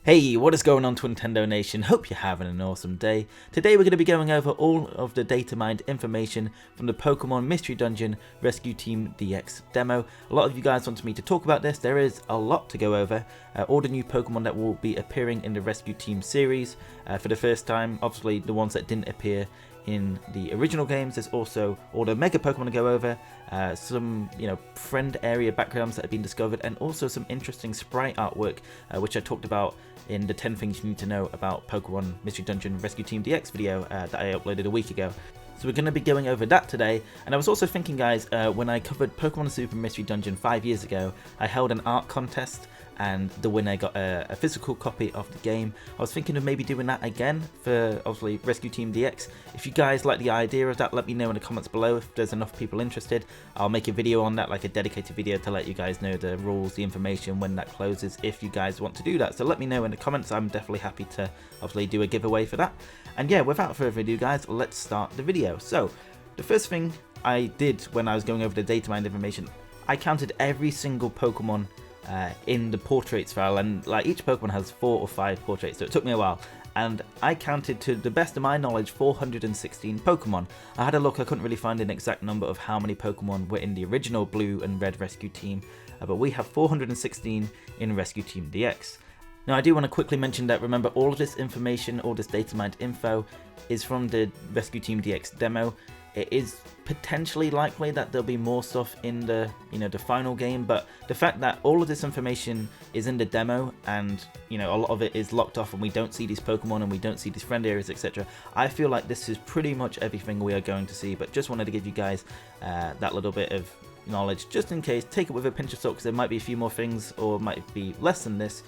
Hey, what is going on, Twintendo Nation? Hope you're having an awesome day. Today we're going to be going over all of the data mined information from the Pokemon Mystery Dungeon Rescue Team DX demo. A lot of you guys wanted me to talk about this. There is a lot to go over. All the new Pokemon that will be appearing in the Rescue Team series for the first time. Obviously the ones that didn't appear in the original games. There's also all the Mega Pokemon to go over, some friend area backgrounds that have been discovered, and also some interesting sprite artwork, which I talked about in the 10 things you need to know about Pokemon Mystery Dungeon Rescue Team DX video that I uploaded a week ago. So we're going to be going over that today. And I was also thinking, guys, when I covered Pokemon Super Mystery Dungeon 5 years ago, I held an art contest and the winner got a physical copy of the game. I was thinking of maybe doing that again for, obviously, Rescue Team DX. If you guys like the idea of that, let me know in the comments below. If there's enough people interested, I'll make a video on that, like a dedicated video to let you guys know the rules, the information, when that closes, if you guys want to do that. So let me know in the comments. I'm definitely happy to, obviously, do a giveaway for that. And yeah, without further ado, guys, let's start the video. So the first thing I did when I was going over the data mined information, I counted every single Pokemon in the portraits file, and like each Pokemon has 4 or 5 portraits, so it took me a while, and I counted, to the best of my knowledge, 416 Pokemon. I had a look, I couldn't really find an exact number of how many Pokemon were in the original Blue and Red Rescue Team, but we have 416 in Rescue Team DX. Now I do want to quickly mention that, remember, all of this information, all this data mined info is from the Rescue Team DX demo. It is potentially likely that there'll be more stuff in the the final game, but the fact that all of this information is in the demo and a lot of it is locked off and we don't see these Pokemon and we don't see these friend areas, etc., I feel like this is pretty much everything we are going to see. But just wanted to give you guys that little bit of knowledge just in case. Take it with a pinch of salt, because there might be a few more things or might be less than this,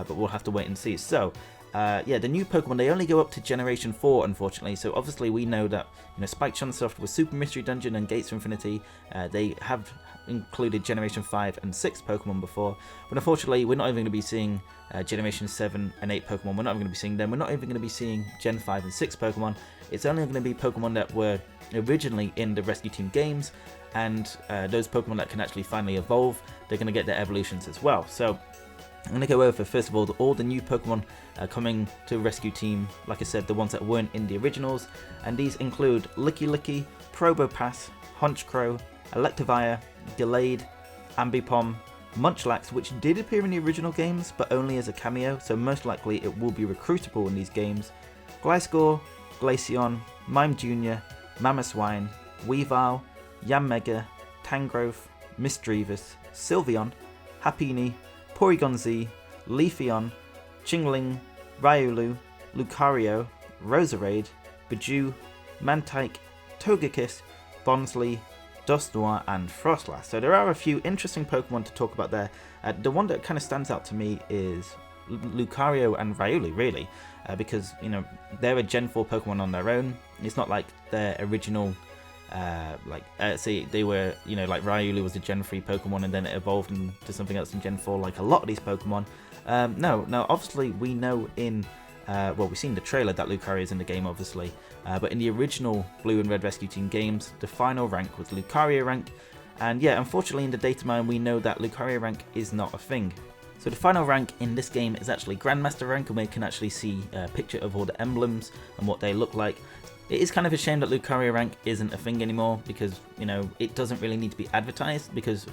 but we'll have to wait and see. So yeah, the new Pokemon, they only go up to Generation 4, unfortunately. So obviously we know that Spike Chunsoft with Super Mystery Dungeon and Gates of Infinity, they have included Generation 5 and 6 Pokemon before, but unfortunately we're not even going to be seeing Generation 7 and 8 Pokemon. We're not even going to be seeing them. We're not even going to be seeing Gen 5 and 6 Pokemon. It's only going to be Pokemon that were originally in the Rescue Team games, and those Pokemon that can actually finally evolve, they're going to get their evolutions as well. So I'm going to go over, first of all the new Pokemon coming to Rescue Team, like I said, the ones that weren't in the originals, and these include Licky, Probopass, Honchkrow, Electivire, Gallade, Ambipom, Munchlax, which did appear in the original games, but only as a cameo, so most likely it will be recruitable in these games, Gliscor, Glaceon, Mime Jr., Mamoswine, Weavile, Yanmega, Tangrowth, Misdreavus, Sylveon, Happiny, Porygon Z, Leafeon, Chingling, Riolu, Lucario, Roserade, Bidoof, Mantike, Togekiss, Bonsly, Dusknoir, and Frostlass. So there are a few interesting Pokemon to talk about there. The one that kind of stands out to me is Lucario and Riolu, really, because they're a Gen 4 Pokemon on their own. It's not like their original say they were, like Riolu was a Gen 3 Pokemon and then it evolved into something else in Gen 4, like a lot of these Pokemon. No, obviously we know in, well, we've seen the trailer that Lucario is in the game, obviously, but in the original Blue and Red Rescue Team games, the final rank was Lucario rank, and yeah, unfortunately in the data mine we know that Lucario rank is not a thing. So the final rank in this game is actually Grandmaster rank, and we can actually see a picture of all the emblems and what they look like. It is kind of a shame that Lucario rank isn't a thing anymore, because, it doesn't really need to be advertised, because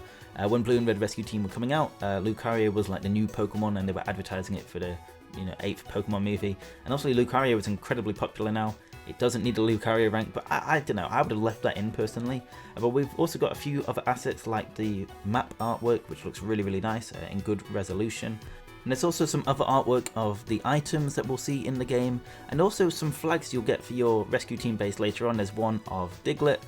when Blue and Red Rescue Team were coming out, Lucario was like the new Pokemon and they were advertising it for the 8th Pokemon movie. And also Lucario is incredibly popular now. It doesn't need a Lucario rank, but I don't know, I would have left that in personally. But we've also got a few other assets like the map artwork, which looks really, really nice in good resolution. And there's also some other artwork of the items that we'll see in the game, and also some flags you'll get for your Rescue Team base later on. There's one of Diglett,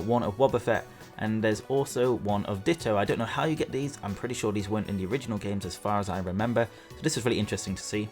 one of Wobbuffet, and there's also one of Ditto. I don't know how you get these. I'm pretty sure these weren't in the original games as far as I remember, so this is really interesting to see.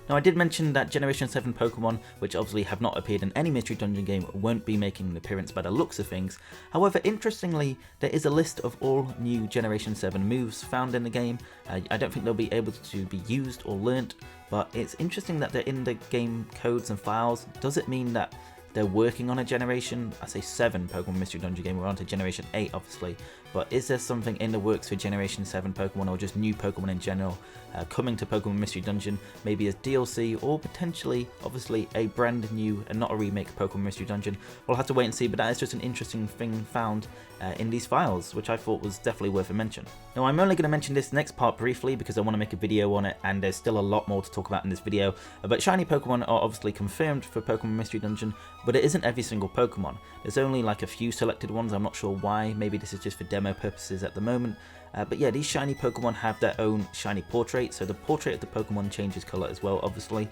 Now I did mention that Generation 7 Pokemon, which obviously have not appeared in any Mystery Dungeon game, won't be making an appearance by the looks of things. However, interestingly, there is a list of all new Generation 7 moves found in the game. I don't think they'll be able to be used or learnt, but it's interesting that they're in the game codes and files. Does it mean that they're working on a Generation, I say 7 Pokemon Mystery Dungeon game? We're on to Generation 8 obviously, but is there something in the works for Generation 7 Pokemon, or just new Pokemon in general, coming to Pokemon Mystery Dungeon, maybe as DLC, or potentially, obviously, a brand new and not a remake Pokemon Mystery Dungeon? We'll have to wait and see, but that is just an interesting thing found in these files, which I thought was definitely worth a mention. Now, I'm only going to mention this next part briefly because I want to make a video on it, and there's still a lot more to talk about in this video. But shiny Pokemon are obviously confirmed for Pokemon Mystery Dungeon, but it isn't every single Pokemon. There's only like a few selected ones. I'm not sure why. Maybe this is just for demo purposes at the moment. But yeah, these shiny Pokemon have their own shiny portrait, so the portrait of the Pokemon changes colour as well, obviously,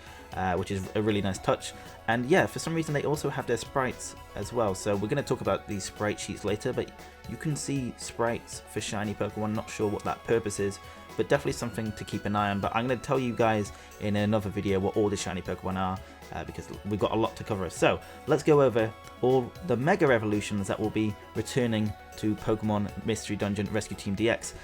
which is a really nice touch. And yeah, for some reason they also have their sprites as well, so we're going to talk about these sprite sheets later, but you can see sprites for shiny Pokemon. Not sure what that purpose is, but definitely something to keep an eye on. But I'm going to tell you guys in another video what all the shiny Pokemon are, because we've got a lot to cover. So let's go over all the Mega Evolutions that will be returning to Pokemon Mystery Dungeon Rescue Team DX.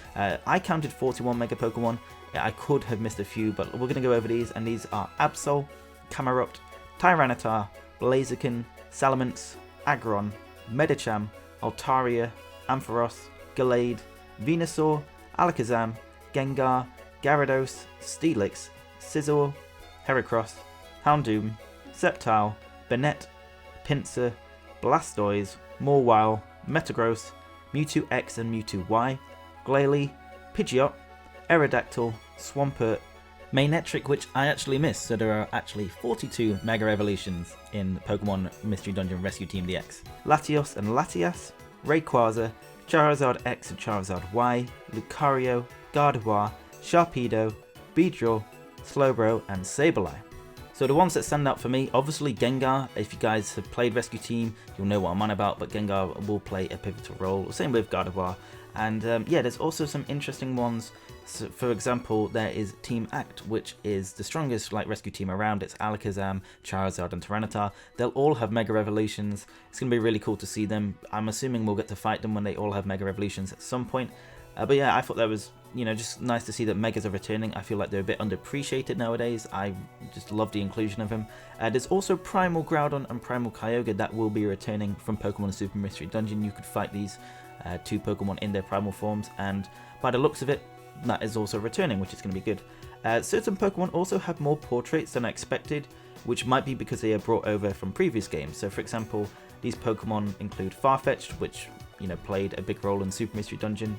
I counted 41 Mega Pokemon. I could have missed a few, but we're going to go over these, and these are Absol, Camerupt, Tyranitar, Blaziken, Salamence, Aggron, Medicham, Altaria, Ampharos, Gallade, Venusaur, Alakazam, Gengar, Gyarados, Steelix, Scizor, Heracross, Houndoom, Sceptile, Banette, Pinsir, Blastoise, Mawile, Metagross, Mewtwo X and Mewtwo Y, Glalie, Pidgeot, Aerodactyl, Swampert, Manectric, which I actually missed, so there are actually 42 Mega Evolutions in Pokemon Mystery Dungeon Rescue Team DX. Latios and Latias, Rayquaza, Charizard X and Charizard Y, Lucario, Gardevoir, Sharpedo, Beedrill, Slowbro and Sableye. So the ones that stand out for me, obviously Gengar. If you guys have played Rescue Team, you'll know what I'm on about, but Gengar will play a pivotal role. Same with Gardevoir. And yeah, there's also some interesting ones. So, for example, there is Team Act, which is the strongest rescue team around. It's Alakazam, Charizard and Tyranitar. They'll all have Mega Evolutions. It's going to be really cool to see them. I'm assuming we'll get to fight them when they all have Mega Evolutions at some point. But yeah, I thought that was, just nice to see that Megas are returning. I feel like they're a bit underappreciated nowadays. I just love the inclusion of them. There's also Primal Groudon and Primal Kyogre that will be returning from Pokemon Super Mystery Dungeon. You could fight these two Pokemon in their primal forms, and by the looks of it, that is also returning, which is going to be good. Certain Pokemon also have more portraits than I expected, which might be because they are brought over from previous games. So for example, these Pokemon include Farfetch'd, which played a big role in Super Mystery Dungeon,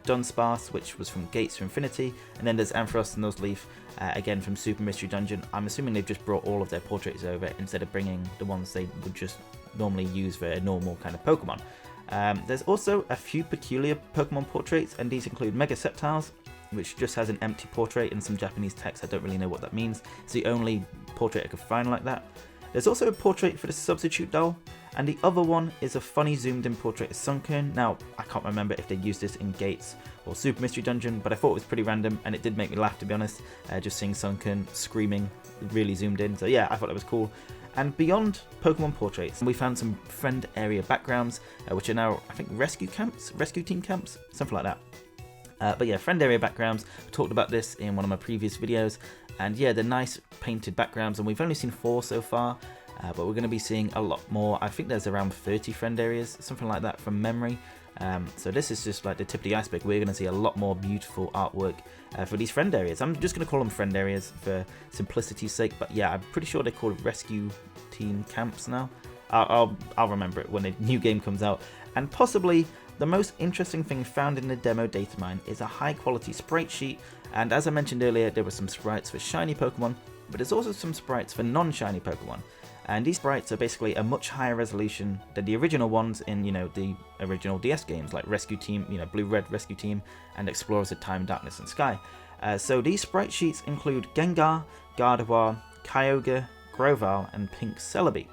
Dunsparce, which was from Gates to Infinity, and then there's Ampharos and Nuzleaf, again from Super Mystery Dungeon. I'm assuming they've just brought all of their portraits over instead of bringing the ones they would just normally use for a normal kind of Pokemon. There's also a few peculiar Pokemon portraits, and these include Mega Sceptiles, which just has an empty portrait in some Japanese text. I don't really know what that means. It's the only portrait I could find like that. There's also a portrait for the Substitute Doll, and the other one is a funny zoomed in portrait of Sunkern. Now, I can't remember if they used this in Gates or Super Mystery Dungeon, but I thought it was pretty random, and it did make me laugh, to be honest, just seeing Sunkern screaming really zoomed in. So yeah, I thought that was cool. And beyond Pokemon portraits, we found some friend area backgrounds, which are now, I think, rescue team camps, something like that. But yeah, friend area backgrounds, I talked about this in one of my previous videos, and yeah, they're nice painted backgrounds, and we've only seen 4 so far, but we're going to be seeing a lot more. I think there's around 30 friend areas, something like that from memory. So this is just like the tip of the iceberg. We're going to see a lot more beautiful artwork for these friend areas. I'm just going to call them friend areas for simplicity's sake, but yeah, I'm pretty sure they're called rescue team camps now. I'll remember it when a new game comes out. And possibly the most interesting thing found in the demo datamine is a high quality sprite sheet, and as I mentioned earlier, there were some sprites for shiny Pokemon, but there's also some sprites for non-shiny Pokemon. And these sprites are basically a much higher resolution than the original ones in, the original DS games, like Rescue Team, Blue-Red Rescue Team, and Explorers of Time, Darkness, and Sky. So these sprite sheets include Gengar, Gardevoir, Kyogre, Grovyle, and Pink Celebi.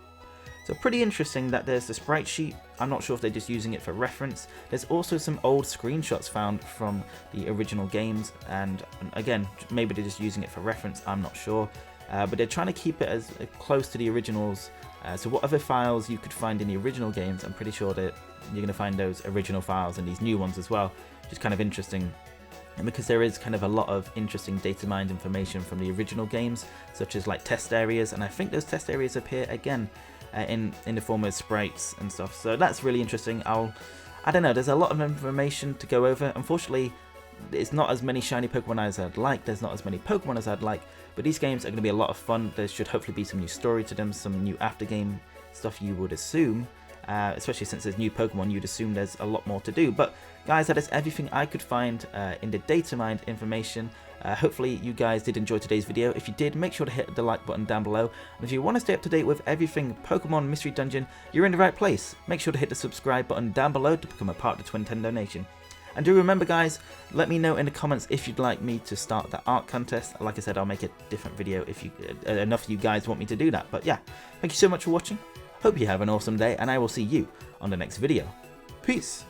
So pretty interesting that there's the sprite sheet. I'm not sure if they're just using it for reference. There's also some old screenshots found from the original games, and again, maybe they're just using it for reference, I'm not sure. But they're trying to keep it as close to the originals. So what other files you could find in the original games, I'm pretty sure that you're going to find those original files in these new ones as well, which is kind of interesting. And because there is kind of a lot of interesting data mined information from the original games, such as like test areas, and I think those test areas appear again in the form of sprites and stuff. So that's really interesting. I don't know, there's a lot of information to go over. Unfortunately, it's not as many shiny Pokemon as I'd like, there's not as many Pokemon as I'd like, but these games are going to be a lot of fun. There should hopefully be some new story to them, some new after-game stuff you would assume, especially since there's new Pokemon, you'd assume there's a lot more to do. But guys, that is everything I could find in the DATAMINED information. Hopefully you guys did enjoy today's video. If you did, make sure to hit the like button down below. And if you want to stay up to date with everything Pokemon Mystery Dungeon, you're in the right place. Make sure to hit the subscribe button down below to become a part of the Twintendo Nation. And do remember guys, let me know in the comments if you'd like me to start the art contest. Like I said, I'll make a different video if enough of you guys want me to do that. But yeah, thank you so much for watching. Hope you have an awesome day, and I will see you on the next video. Peace!